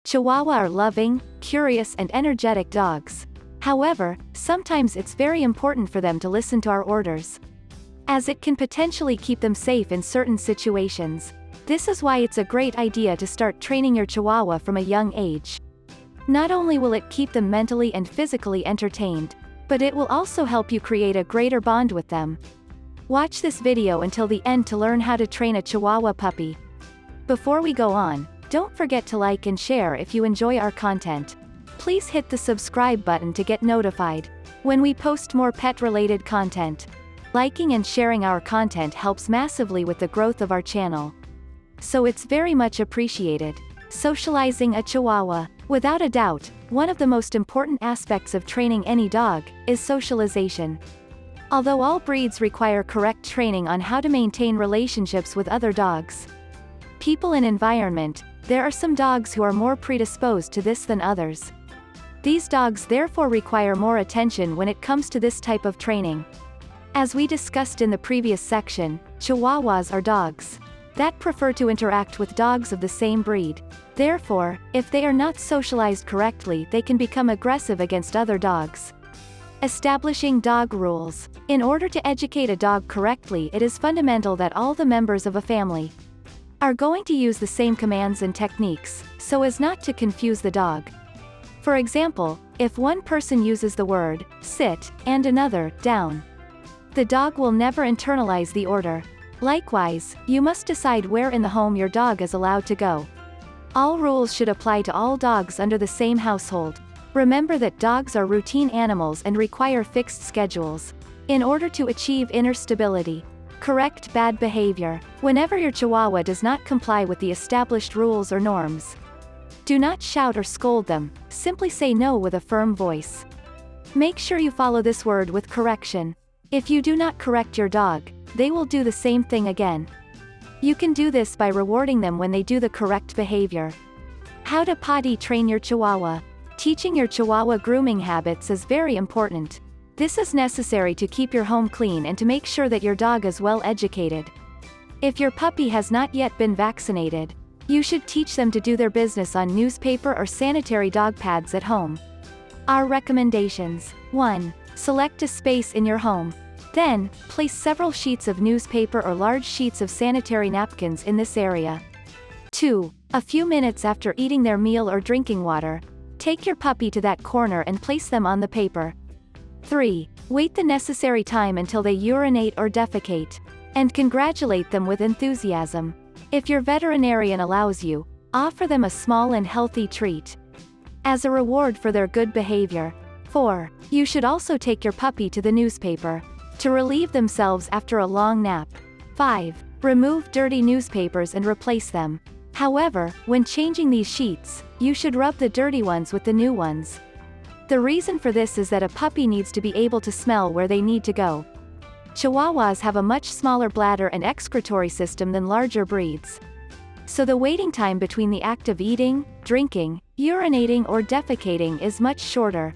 Chihuahua are loving, curious and energetic dogs. However, sometimes it's very important for them to listen to our orders, as it can potentially keep them safe in certain situations. This is why it's a great idea to start training your Chihuahua from a young age. Not only will it keep them mentally and physically entertained, but it will also help you create a greater bond with them. Watch this video until the end to learn how to train a Chihuahua puppy. Before we go on, don't forget to like and share if you enjoy our content. Please hit the subscribe button to get notified when we post more pet-related content. Liking and sharing our content helps massively with the growth of our channel, so it's very much appreciated. Socializing a Chihuahua. Without a doubt, one of the most important aspects of training any dog is socialization. Although all breeds require correct training on how to maintain relationships with other dogs, people and environment, there are some dogs who are more predisposed to this than others. These dogs therefore require more attention when it comes to this type of training. As we discussed in the previous section, Chihuahuas are dogs that prefer to interact with dogs of the same breed. Therefore, if they are not socialized correctly, they can become aggressive against other dogs. Establishing dog rules. In order to educate a dog correctly, it is fundamental that all the members of a family are going to use the same commands and techniques, so as not to confuse the dog. For example, if one person uses the word sit and another down, the dog will never internalize the order. Likewise, you must decide where in the home your dog is allowed to go. All rules should apply to all dogs under the same household. Remember that dogs are routine animals and require fixed schedules in order to achieve inner stability. Correct bad behavior. Whenever your Chihuahua does not comply with the established rules or norms, do not shout or scold them, simply say no with a firm voice. Make sure you follow this word with correction. If you do not correct your dog, they will do the same thing again. You can do this by rewarding them when they do the correct behavior. How to potty train your Chihuahua. Teaching your Chihuahua grooming habits is very important. This is necessary to keep your home clean and to make sure that your dog is well educated. If your puppy has not yet been vaccinated, you should teach them to do their business on newspaper or sanitary dog pads at home. Our recommendations. 1. Select a space in your home. Then, place several sheets of newspaper or large sheets of sanitary napkins in this area. 2. A few minutes after eating their meal or drinking water, take your puppy to that corner and place them on the paper. 3. Wait the necessary time until they urinate or defecate, and congratulate them with enthusiasm. If your veterinarian allows you, offer them a small and healthy treat as a reward for their good behavior. 4. You should also take your puppy to the newspaper to relieve themselves after a long nap. 5. Remove dirty newspapers and replace them. However, when changing these sheets, you should rub the dirty ones with the new ones. The reason for this is that a puppy needs to be able to smell where they need to go. Chihuahuas have a much smaller bladder and excretory system than larger breeds, so the waiting time between the act of eating, drinking, urinating or defecating is much shorter.